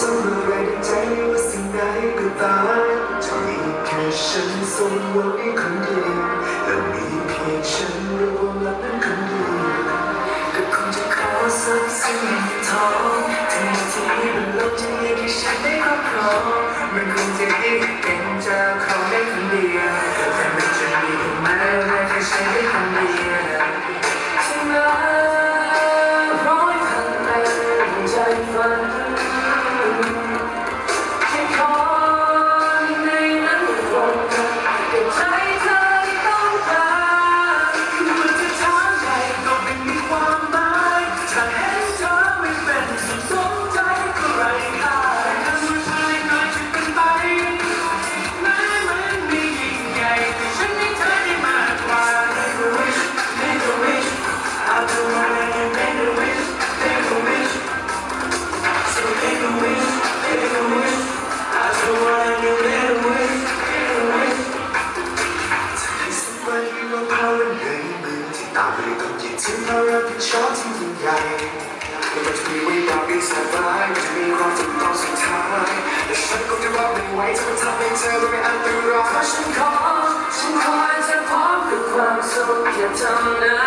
ทำอะไรในใจไม่ว่าสิ่งใดก็ตามจะมีแค่ฉันสมหวังในคนเดียวและมีเพียงฉันรู้ว่ารักนั้นคนเดียวก็คงจะขอสักสิ่งทองถึงที่นี้บนโลกจะมีแค่ฉันได้ครอบครองมันคงจะดีเป็นเจ้าของได้คนเดียวแต่มันจะมีอีกมากมายแค่ฉันได้คนเดียวถึงแม้ร้อยพันแรงใจฝันแค่ขอในนั้นตรงกันกับใจเธอที่ต้องการคือมันจะถามใครก็ไม่มีความหมายถ้าเห็นเธอไม่เป็นสุขสมใจก็ไร้ค่าแต่สุดท้ายน้อยจะเป็นไปแม้มันไม่ยิ่งใหญ่แต่ฉันให้เธอได้มากกว่า Make a wish Make a wish I'll do whatever Make a wish Make a wish So make a wish Make a wish I'll do whatever Make a wish Make a wish จะให้สักวันที่เราภาวนาในมือที่ตามไปต้องยึดถือภาระผิดชอบที่ยิ่งใหญ่ไม่ว่าจะมีวิบากปีศาจร้ายมันจะมีความสุขตอนสุดท้ายแต่ฉันคงจะรอไม่ไหวจะมาทำให้เธอไม่อันตรายเพราะฉันขอให้เธอพร้อมกับความสุขอย่าทำนะ